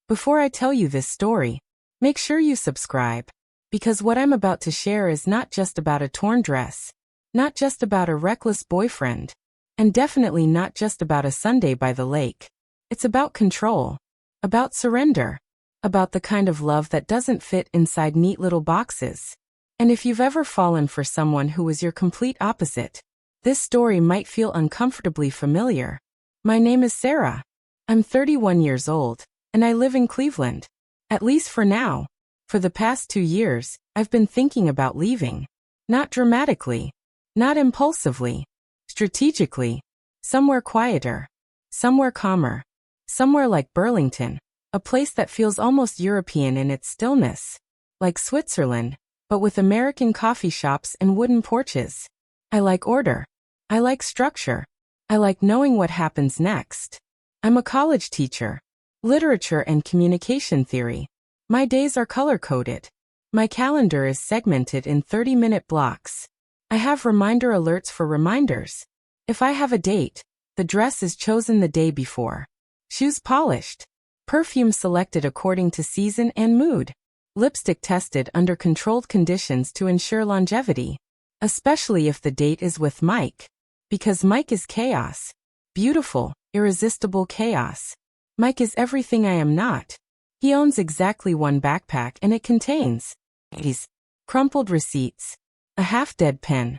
Before I tell you this story, make sure you subscribe, because what I'm about to share is not just about a torn dress, not just about a reckless boyfriend, and definitely not just about a Sunday by the lake. It's about control, about surrender, about the kind of love that doesn't fit inside neat little boxes. And if you've ever fallen for someone who was your complete opposite, this story might feel uncomfortably familiar. My name is Sarah. I'm 31 years old, and I live in Cleveland. At least for now. For the past 2 years, I've been thinking about leaving. Not dramatically. Not impulsively. Strategically. Somewhere quieter. Somewhere calmer. Somewhere like Burlington. A place that feels almost European in its stillness. Like Switzerland, but with American coffee shops and wooden porches. I like order. I like structure. I like knowing what happens next. I'm a college teacher. Literature and communication theory. My days are color-coded. My calendar is segmented in 30-minute blocks. I have reminder alerts for reminders. If I have a date, the dress is chosen the day before. Shoes polished. Perfume selected according to season and mood. Lipstick tested under controlled conditions to ensure longevity. Especially if the date is with Mike. Because Mike is chaos. Beautiful, irresistible chaos. Mike is everything I am not. He owns exactly one backpack and it contains these crumpled receipts, a half-dead pen,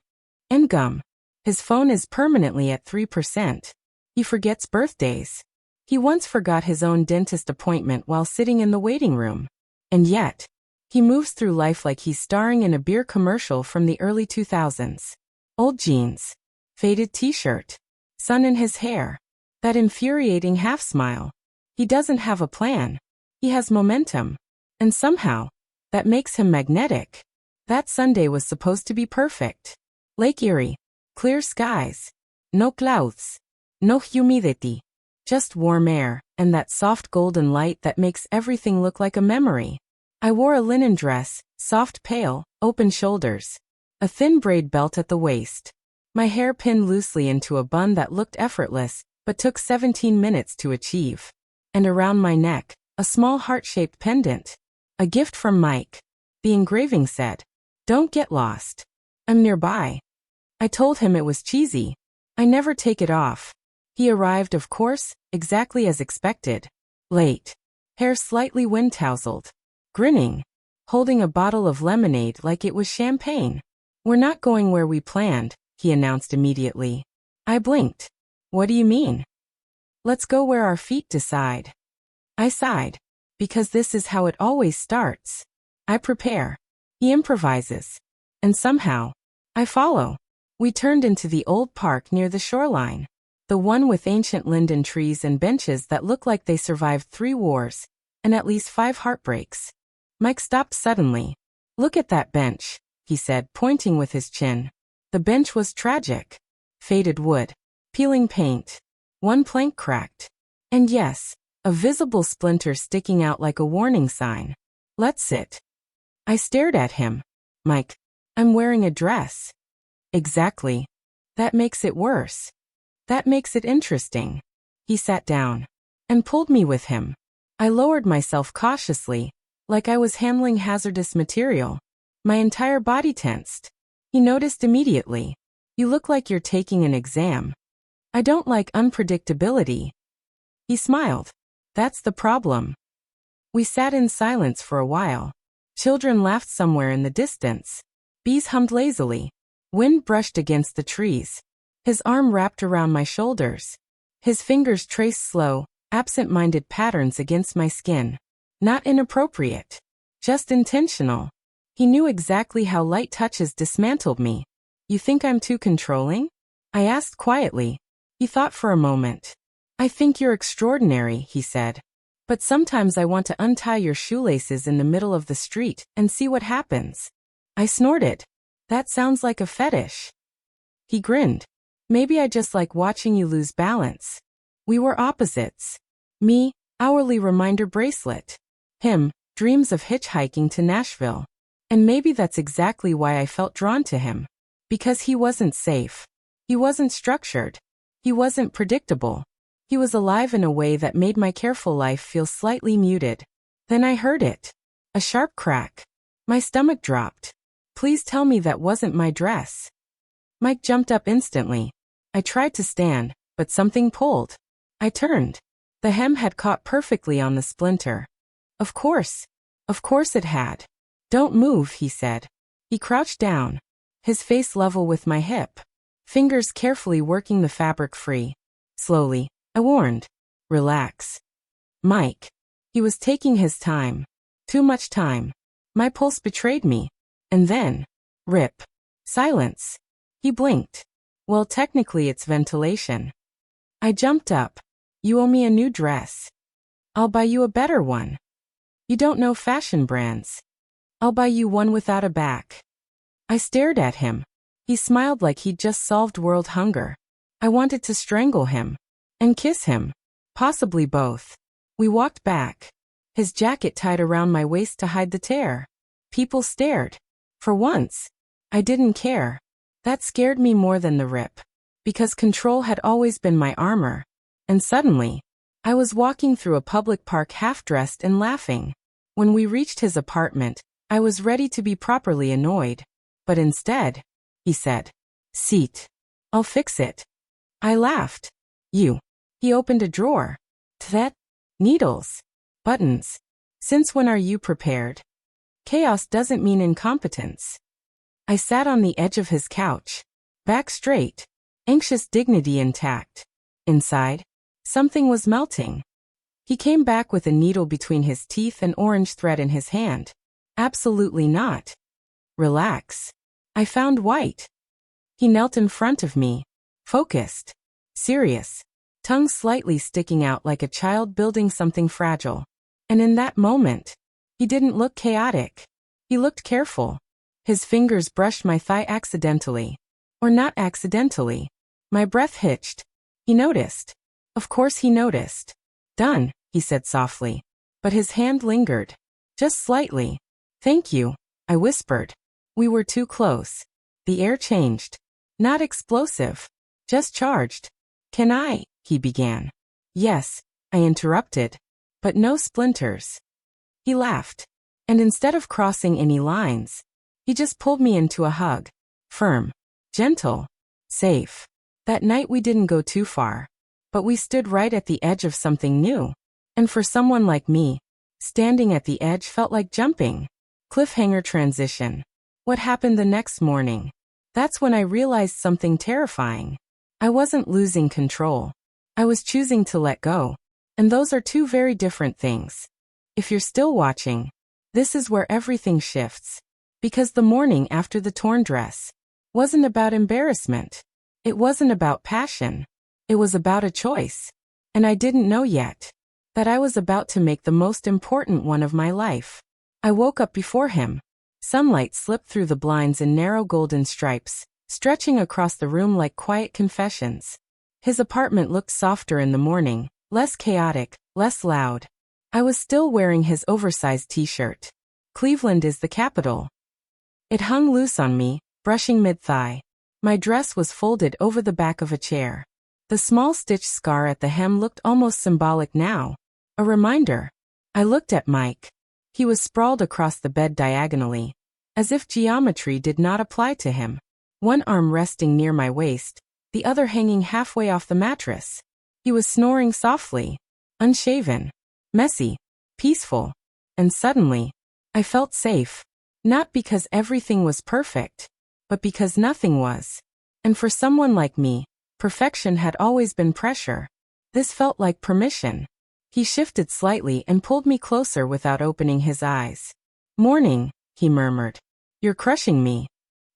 and gum. His phone is permanently at 3%. He forgets birthdays. He once forgot his own dentist appointment while sitting in the waiting room. And yet, he moves through life like he's starring in a beer commercial from the early 2000s. Old jeans, faded t-shirt, sun in his hair, that infuriating half-smile. He doesn't have a plan. He has momentum. And somehow, that makes him magnetic. That Sunday was supposed to be perfect. Lake Erie, clear skies, no clouds, no humidity, just warm air, and that soft golden light that makes everything look like a memory. I wore a linen dress, soft pale, open shoulders, a thin braid belt at the waist. My hair pinned loosely into a bun that looked effortless, but took 17 minutes to achieve. And around my neck, a small heart-shaped pendant. A gift from Mike. The engraving said, "Don't get lost. I'm nearby." I told him it was cheesy. I never take it off. He arrived, of course, exactly as expected. Late. Hair slightly wind-tousled. Grinning. Holding a bottle of lemonade like it was champagne. "We're not going where we planned," he announced immediately. I blinked. "What do you mean?" "Let's go where our feet decide." I sighed. Because this is how it always starts. I prepare. He improvises. And somehow, I follow. We turned into the old park near the shoreline. The one with ancient linden trees and benches that look like they survived 3 wars, and at least 5 heartbreaks. Mike stopped suddenly. "Look at that bench," he said, pointing with his chin. The bench was tragic. Faded wood. Peeling paint. One plank cracked. And yes, a visible splinter sticking out like a warning sign. "Let's sit." I stared at him. "Mike, I'm wearing a dress." "Exactly. That makes it worse. That makes it interesting." He sat down. And pulled me with him. I lowered myself cautiously, like I was handling hazardous material. My entire body tensed. He noticed immediately. "You look like you're taking an exam." "I don't like unpredictability." He smiled. "That's the problem." We sat in silence for a while. Children laughed somewhere in the distance. Bees hummed lazily. Wind brushed against the trees. His arm wrapped around my shoulders. His fingers traced slow, absent-minded patterns against my skin. Not inappropriate. Just intentional. He knew exactly how light touches dismantled me. "You think I'm too controlling?" I asked quietly. He thought for a moment. "I think you're extraordinary," he said. "But sometimes I want to untie your shoelaces in the middle of the street and see what happens." I snorted. "That sounds like a fetish." He grinned. "Maybe I just like watching you lose balance." We were opposites. Me, hourly reminder bracelet. Him, dreams of hitchhiking to Nashville. And maybe that's exactly why I felt drawn to him. Because he wasn't safe. He wasn't structured. He wasn't predictable. He was alive in a way that made my careful life feel slightly muted. Then I heard it. A sharp crack. My stomach dropped. Please tell me that wasn't my dress. Mike jumped up instantly. I tried to stand, but something pulled. I turned. The hem had caught perfectly on the splinter. Of course it had. Don't move, he said. He crouched down, his face level with my hip, fingers carefully working the fabric free. Slowly, I warned. Relax. Mike. He was taking his time. Too much time. My pulse betrayed me. And then, rip. Silence. He blinked. Well, technically it's ventilation. I jumped up. You owe me a new dress. I'll buy you a better one. You don't know fashion brands. I'll buy you one without a back. I stared at him. He smiled like he'd just solved world hunger. I wanted to strangle him. And kiss him. Possibly both. We walked back. His jacket tied around my waist to hide the tear. People stared. For once, I didn't care. That scared me more than the rip. Because control had always been my armor. And suddenly, I was walking through a public park half-dressed and laughing. When we reached his apartment, I was ready to be properly annoyed. But instead, he said, "Seat. I'll fix it." I laughed. You. He opened a drawer. That? Needles. Buttons. Since when are you prepared? Chaos doesn't mean incompetence. I sat on the edge of his couch. Back straight. Anxious dignity intact. Inside, something was melting. He came back with a needle between his teeth and orange thread in his hand. Absolutely not. Relax. I found white. He knelt in front of me. Focused. Serious. Tongue slightly sticking out like a child building something fragile. And in that moment, he didn't look chaotic. He looked careful. His fingers brushed my thigh accidentally. Or not accidentally. My breath hitched. He noticed. Of course he noticed. Done, he said softly. But his hand lingered. Just slightly. Thank you, I whispered. We were too close. The air changed. Not explosive. Just charged. Can I? He began. Yes, I interrupted. But no splinters. He laughed. And instead of crossing any lines, he just pulled me into a hug. Firm. Gentle. Safe. That night we didn't go too far. But we stood right at the edge of something new. And for someone like me, standing at the edge felt like jumping. Cliffhanger transition. What happened the next morning? That's when I realized something terrifying. I wasn't losing control. I was choosing to let go. And those are two very different things. If you're still watching, this is where everything shifts. Because the morning after the torn dress wasn't about embarrassment. It wasn't about passion. It was about a choice. And I didn't know yet that I was about to make the most important one of my life. I woke up before him. Sunlight slipped through the blinds in narrow golden stripes, stretching across the room like quiet confessions. His apartment looked softer in the morning, less chaotic, less loud. I was still wearing his oversized t-shirt. Cleveland is the capital. It hung loose on me, brushing mid-thigh. My dress was folded over the back of a chair. The small stitched scar at the hem looked almost symbolic now. A reminder. I looked at Mike. He was sprawled across the bed diagonally, as if geometry did not apply to him. One arm resting near my waist, the other hanging halfway off the mattress. He was snoring softly, unshaven, messy, peaceful. And suddenly, I felt safe. Not because everything was perfect, but because nothing was. And for someone like me, perfection had always been pressure. This felt like permission. He shifted slightly and pulled me closer without opening his eyes. "Morning," he murmured. "You're crushing me."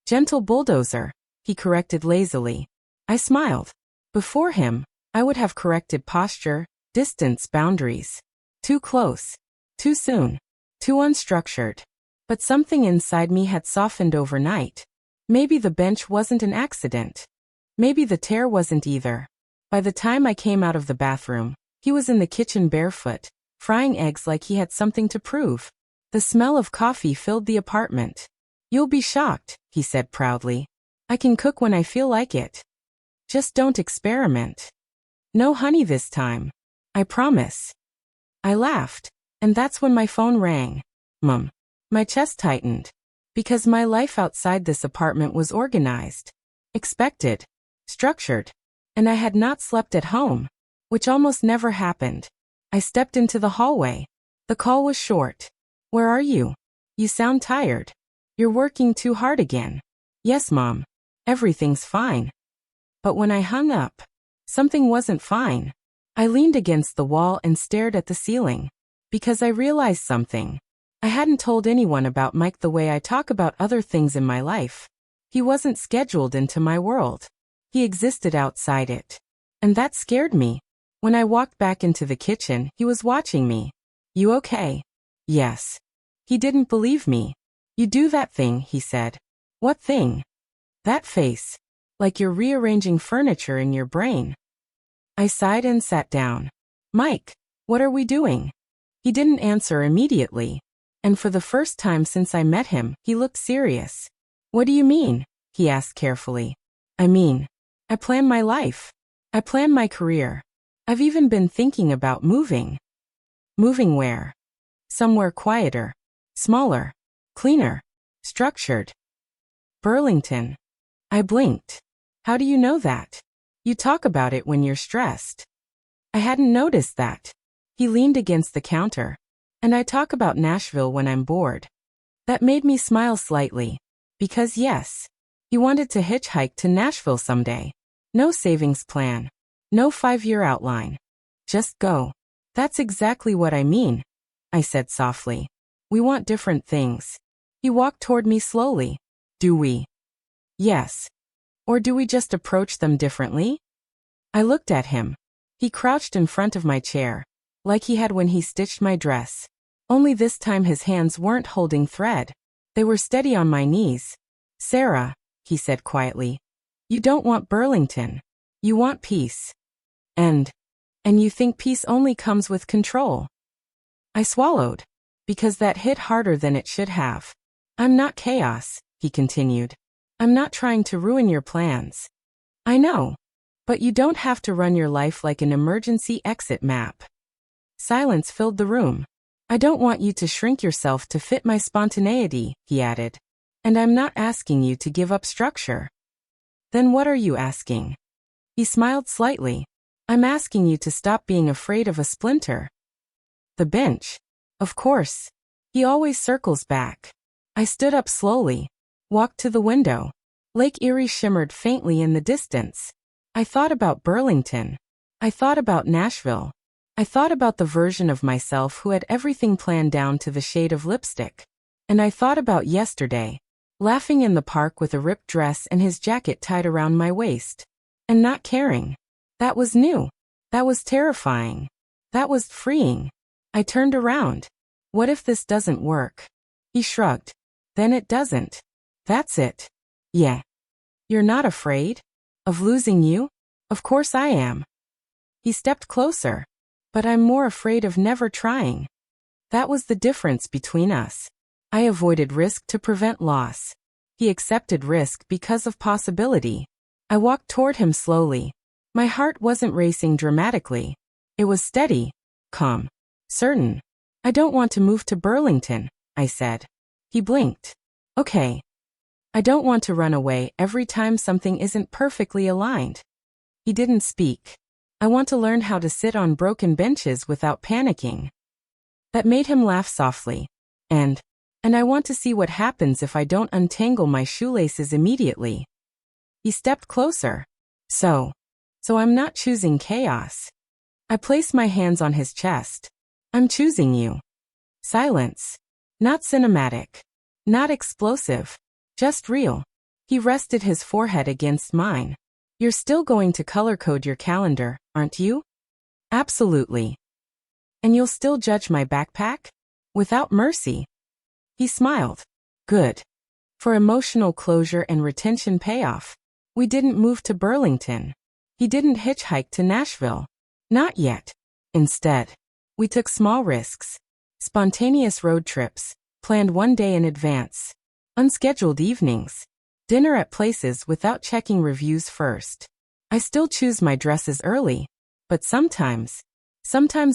"Gentle bulldozer," he corrected lazily. I smiled. Before him, I would have corrected posture, distance, boundaries. Too close. Too soon. Too unstructured. But something inside me had softened overnight. Maybe the bench wasn't an accident. Maybe the tear wasn't either. By the time I came out of the bathroom, he was in the kitchen barefoot, frying eggs like he had something to prove. The smell of coffee filled the apartment. "You'll be shocked," he said proudly. "I can cook when I feel like it. Just don't experiment." No honey this time. I promise. I laughed, and that's when my phone rang. Mum. My chest tightened. Because my life outside this apartment was organized, expected, structured, and I had not slept at home, which almost never happened. I stepped into the hallway. The call was short. Where are you? You sound tired. You're working too hard again. Yes, Mom. Everything's fine. But when I hung up, something wasn't fine. I leaned against the wall and stared at the ceiling. Because I realized something. I hadn't told anyone about Mike the way I talk about other things in my life. He wasn't scheduled into my world. He existed outside it. And that scared me. When I walked back into the kitchen, he was watching me. You okay? Yes. He didn't believe me. You do that thing, he said. What thing? That face. Like you're rearranging furniture in your brain. I sighed and sat down. Mike, what are we doing? He didn't answer immediately. And for the first time since I met him, he looked serious. What do you mean? He asked carefully. I mean, I plan my life. I plan my career. I've even been thinking about moving. Moving where? Somewhere quieter, smaller, cleaner, structured. Burlington. I blinked. How do you know that? You talk about it when you're stressed. I hadn't noticed that. He leaned against the counter. And I talk about Nashville when I'm bored. That made me smile slightly. Because yes, he wanted to hitchhike to Nashville someday. No savings plan. No 5-year outline. Just go. That's exactly what I mean, I said softly. We want different things. He walked toward me slowly. Do we? Yes. Or do we just approach them differently? I looked at him. He crouched in front of my chair, like he had when he stitched my dress. Only this time his hands weren't holding thread. They were steady on my knees. Sarah, he said quietly, you don't want Burlington. You want peace. And you think peace only comes with control. I swallowed, because that hit harder than it should have. I'm not chaos, he continued. I'm not trying to ruin your plans. I know. But you don't have to run your life like an emergency exit map. Silence filled the room. I don't want you to shrink yourself to fit my spontaneity, he added. And I'm not asking you to give up structure. Then what are you asking? He smiled slightly. I'm asking you to stop being afraid of a splinter. The bench. Of course. He always circles back. I stood up slowly, walked to the window. Lake Erie shimmered faintly in the distance. I thought about Burlington. I thought about Nashville. I thought about the version of myself who had everything planned down to the shade of lipstick. And I thought about yesterday, laughing in the park with a ripped dress and his jacket tied around my waist. And not caring. That was new. That was terrifying. That was freeing. I turned around. What if this doesn't work? He shrugged. Then it doesn't. That's it. Yeah. You're not afraid? Of losing you? Of course I am. He stepped closer. But I'm more afraid of never trying. That was the difference between us. I avoided risk to prevent loss. He accepted risk because of possibility. I walked toward him slowly. My heart wasn't racing dramatically. It was steady, calm, certain. I don't want to move to Burlington, I said. He blinked. Okay. I don't want to run away every time something isn't perfectly aligned. He didn't speak. I want to learn how to sit on broken benches without panicking. That made him laugh softly. And I want to see what happens if I don't untangle my shoelaces immediately. He stepped closer. So I'm not choosing chaos. I placed my hands on his chest. I'm choosing you. Silence. Not cinematic. Not explosive. Just real. He rested his forehead against mine. You're still going to color code your calendar, aren't you? Absolutely. And you'll still judge my backpack? Without mercy. He smiled. Good. For emotional closure and retention payoff. We didn't move to Burlington. He didn't hitchhike to Nashville. Not yet. Instead, we took small risks. Spontaneous road trips, planned one day in advance. Unscheduled evenings. Dinner at places without checking reviews first. I still choose my dresses early, But sometimes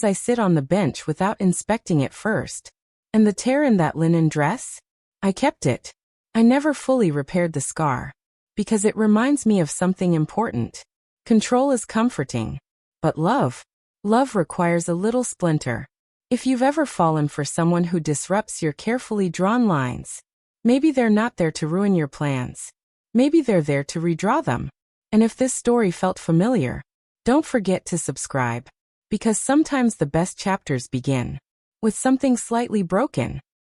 I sit on the bench without inspecting it first. And the tear in that linen dress? I kept it. I never fully repaired the scar. Because it reminds me of something important. Control is comforting. But love requires a little splinter. If you've ever fallen for someone who disrupts your carefully drawn lines, maybe they're not there to ruin your plans. Maybe they're there to redraw them. And if this story felt familiar, don't forget to subscribe. Because sometimes the best chapters begin with something slightly broken.